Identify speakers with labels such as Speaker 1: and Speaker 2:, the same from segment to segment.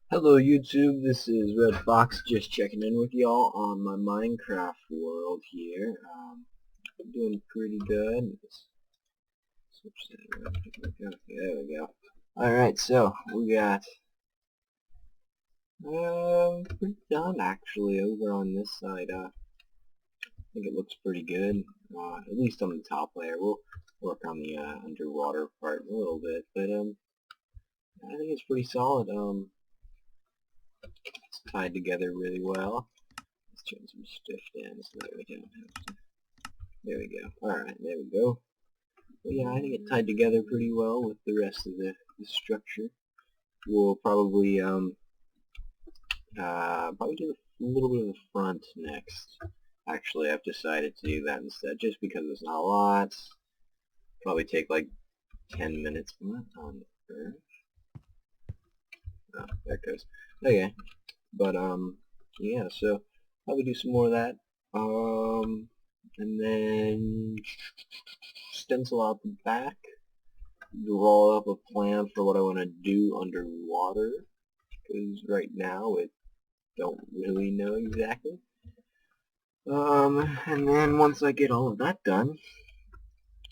Speaker 1: Hello YouTube, this is Red Fox just checking in with y'all on my Minecraft world here. I'm doing pretty good. Let's switch that around. There we go. Alright, so we got pretty done actually over on this side. I think it looks pretty good. At least on the top layer. We'll work on the underwater part a little bit, but I think it's pretty solid. It's tied together really well. Let's turn some stuff down so that we don't have to. There we go. Alright, there we go. But yeah, I think it tied together pretty well with the rest of the structure. We'll probably do a little bit of the front next. Actually, I've decided to do that instead, just because it's not a lot. Probably take like 10 minutes. What on earth? Oh, there it goes. Okay, but yeah. So probably do some more of that. And then stencil out the back, draw up a plan for what I want to do underwater, because right now it don't really know exactly. And then once I get all of that done,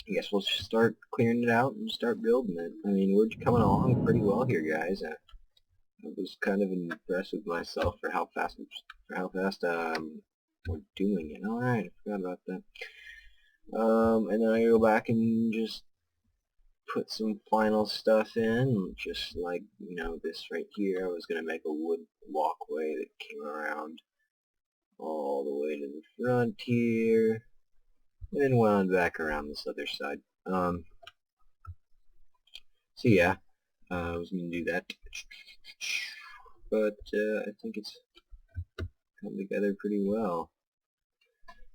Speaker 1: I guess we'll start clearing it out and start building it. I mean, we're coming along pretty well here, guys. I was kind of impressed with myself for how fast we're doing it. All right, I forgot about that. And then I go back and just put some final stuff in, just like, this right here. I was going to make a wood walkway that came around all the way to the front here, and then wound back around this other side. So yeah, I was going to do that, but I think it's come together pretty well.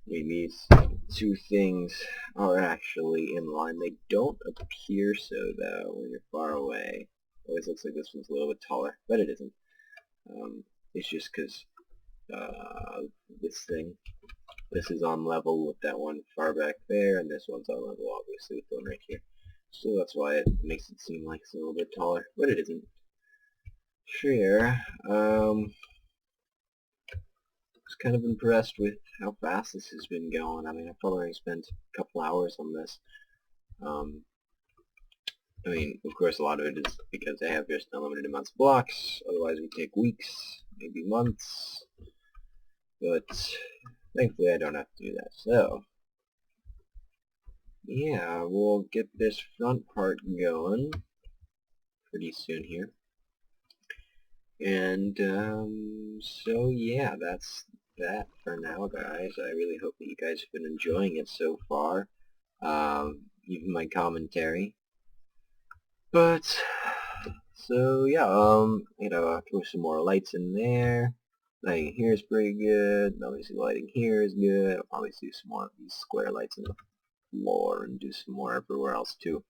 Speaker 1: These two things are actually in line. They don't appear so, though, when you're far away. Always looks like this one's a little bit taller, but it isn't. It's just because this is on level with that one far back there, and this one's on level, obviously, with the one right here. So that's why it makes it seem like it's a little bit taller, but it isn't. Sure. Was kind of impressed with how fast this has been going. I mean, I've probably already spent a couple hours on this. I mean, of course, a lot of it is because I have just unlimited amounts of blocks. Otherwise, it would take weeks, maybe months. But thankfully, I don't have to do that. So, yeah, we'll get this front part going pretty soon here. And so yeah, that's that for now, guys. I really hope that you guys have been enjoying it so far, even my commentary. But so yeah, throw some more lights in there. Lighting here is pretty good. Obviously, lighting here is good. I'll probably do some more of these square lights in the floor and do some more everywhere else too.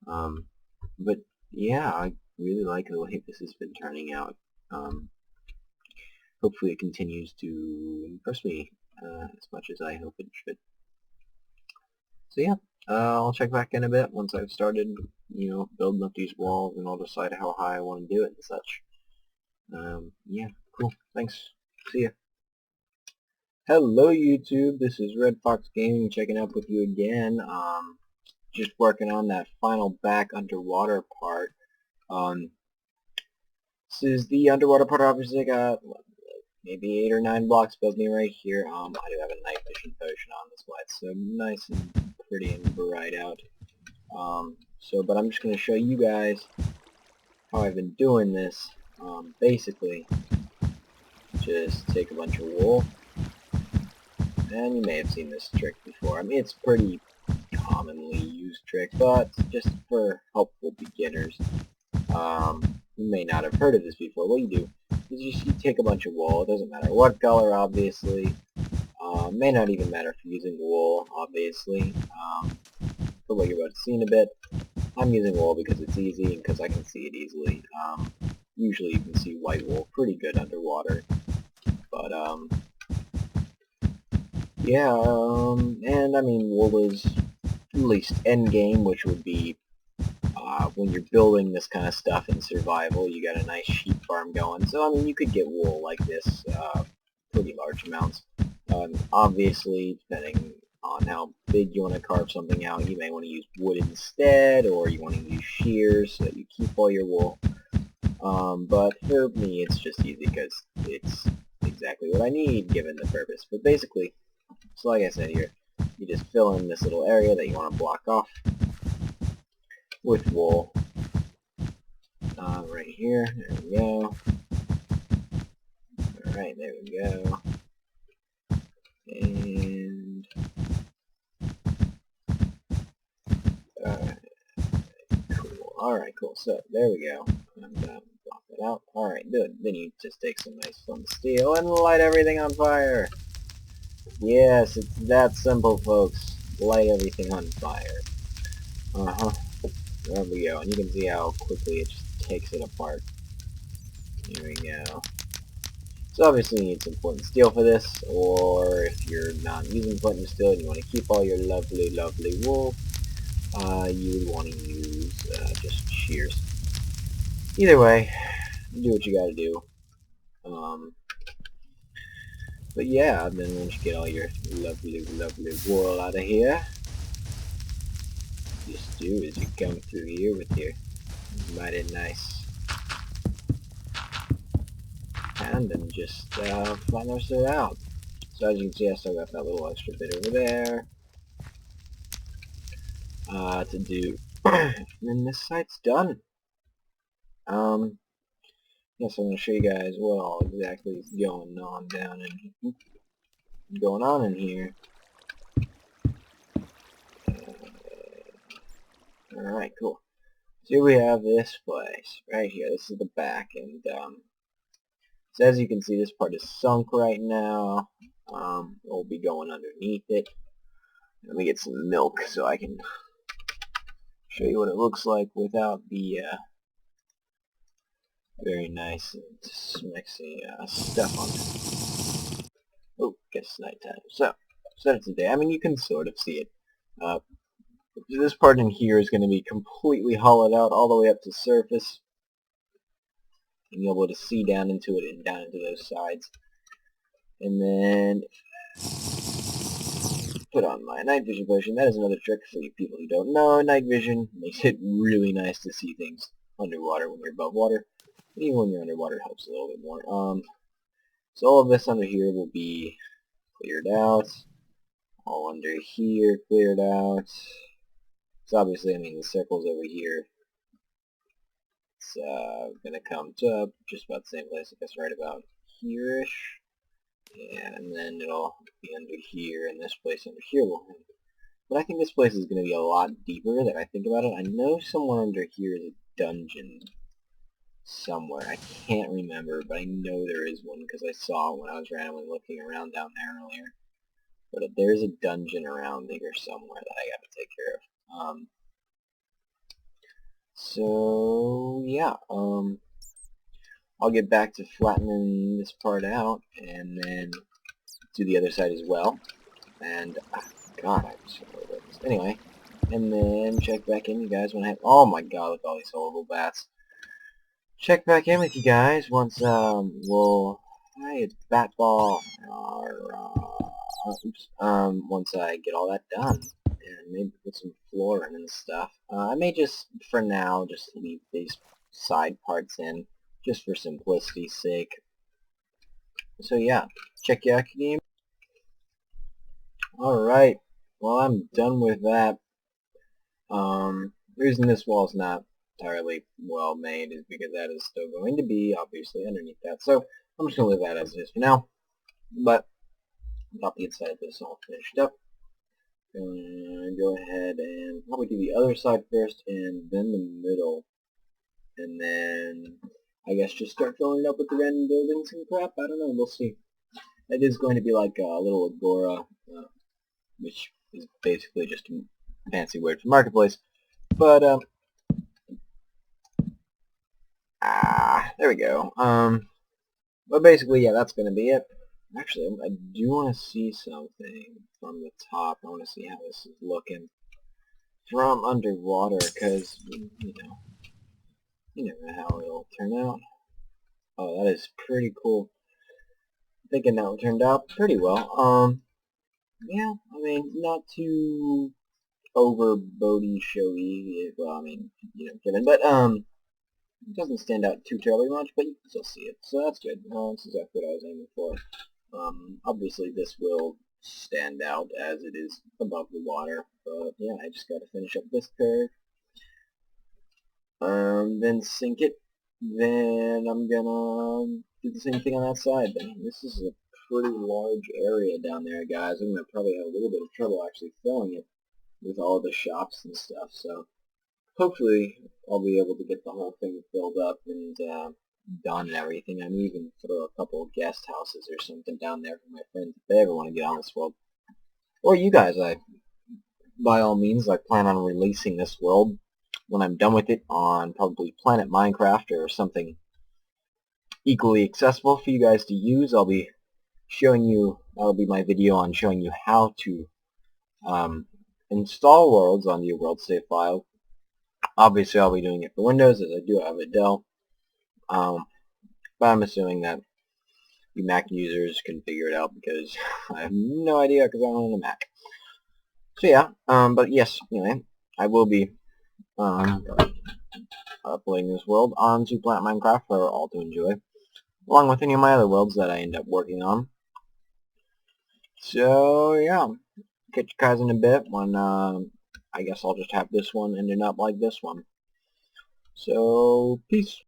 Speaker 1: But yeah, I really like the way this has been turning out. Hopefully it continues to impress me as much as I hope it should. So yeah, I'll check back in a bit once I've started, building up these walls, and I'll decide how high I want to do it and such. Yeah, cool. Thanks. See ya. Hello YouTube, this is Red Fox Gaming checking up with you again. Just working on that final back underwater part. This is the underwater part. Obviously, I got maybe 8 or 9 blocks built me right here. I do have a night vision potion on this light, so nice and pretty and bright out. But I'm just going to show you guys how I've been doing this. Basically, just take a bunch of wool, and you may have seen this trick before. I mean, it's pretty commonly used trick, but just for helpful beginners. You may not have heard of this before. What you do is you take a bunch of wool. It doesn't matter what color, obviously. May not even matter if you're using wool, obviously. For what you're about to see in a bit, I'm using wool because it's easy and because I can see it easily. Usually you can see white wool pretty good underwater. But, yeah, and I mean, wool is at least endgame, which would be when you're building this kind of stuff in survival, you got a nice sheep farm going. So, I mean, you could get wool like this, pretty large amounts. Obviously, depending on how big you want to carve something out, you may want to use wood instead, or you want to use shears so that you keep all your wool. But for me, it's just easy because it's exactly what I need given the purpose. But basically, so like I said here, you just fill in this little area that you want to block off with wool. Right here, there we go. Alright, there we go. And cool. Alright, cool. So there we go. And block that out. Alright, good. Then you just take some nice fun steel and light everything on fire. Yes, it's that simple, folks. Light everything on fire. There we go. And you can see how quickly it just takes it apart. Here we go. So obviously you need some flint and steel for this, or if you're not using flint and steel and you want to keep all your lovely, lovely wool, you would want to use just shears. Either way, do what you gotta do. But yeah, then once you get all your lovely, lovely wool out of here, just do is you come through here with your mighty nice hand and just flatten it out. So as you can see, I still got that little extra bit over there to do. And then this side's done. Yes, I'm going to show you guys what all exactly is going on in here. Alright, cool. So here we have this place, right here. This is the back, and so as you can see, this part is sunk right now. We'll be going underneath it. Let me get some milk so I can show you what it looks like without the very nice and smexy stuff on it. Oh, guess it's nighttime. So it's day. I mean, you can sort of see it. This part in here is going to be completely hollowed out all the way up to surface. And you'll be able to see down into it and down into those sides. And then put on my night vision potion. That is another trick for you people who don't know. Night vision makes it really nice to see things underwater when you're above water. But even when you're underwater, it helps a little bit more. So all of this under here will be cleared out. All under here cleared out. So obviously, I mean, the circle's over here. It's going to come to just about the same place, I guess, right about here-ish. And then it'll be under here, and this place under here will end. But I think this place is going to be a lot deeper that I think about it. I know somewhere under here is a dungeon somewhere. I can't remember, but I know there is one because I saw it when I was randomly looking around down there earlier. But there's a dungeon around here somewhere that I got to take care of. So yeah, I'll get back to flattening this part out and then do the other side as well. And God, I'm so over this. Anyway, and then check back in, you guys, when I have. Oh my God, look at all these horrible bats. Check back in with you guys once hey, it's bat ball. Oops. Once I get all that done. And maybe put some flooring and stuff. I may just, for now, just leave these side parts in, just for simplicity's sake. So yeah, check you out, game. Alright, well I'm done with that. The reason this wall's not entirely well made is because that is still going to be, obviously, underneath that. So I'm just going to leave that as it is for now. But, got the inside of this all finished up. Go ahead and probably do the other side first and then the middle. And then I guess just start filling it up with the random buildings and crap. I don't know, we'll see. It is going to be like a little agora, which is basically just a fancy word for marketplace. But there we go. But basically, yeah, that's going to be it. Actually, I do want to see something from the top. I want to see how this is looking. from underwater, because, you never know how it'll turn out. Oh, that is pretty cool. Thinking that one turned out pretty well. Yeah, I mean, not too over boaty showy, well, I mean, given, but, it doesn't stand out too terribly much, but you can still see it, so that's good. This is exactly what I was aiming for. Obviously this will stand out as it is above the water, but yeah, I just gotta finish up this curve, then sink it, then I'm gonna do the same thing on that side. This is a pretty large area down there, guys. I'm gonna probably have a little bit of trouble actually filling it with all the shops and stuff, so hopefully I'll be able to get the whole thing filled up and done and everything. I may even throw a couple of guest houses or something down there for my friends if they ever want to get on this world. Or you guys, by all means, I plan on releasing this world when I'm done with it on probably Planet Minecraft or something equally accessible for you guys to use. I'll be showing you, that'll be my video on showing you how to install worlds on your world save file. Obviously, I'll be doing it for Windows, as I do have a Dell. But I'm assuming that you Mac users can figure it out, because I have no idea, because I don't own a Mac. So yeah, but yes, anyway, I will be uploading this world onto Planet Minecraft for all to enjoy, along with any of my other worlds that I end up working on. So yeah, catch you guys in a bit when I guess I'll just have this one ending up like this one. So peace.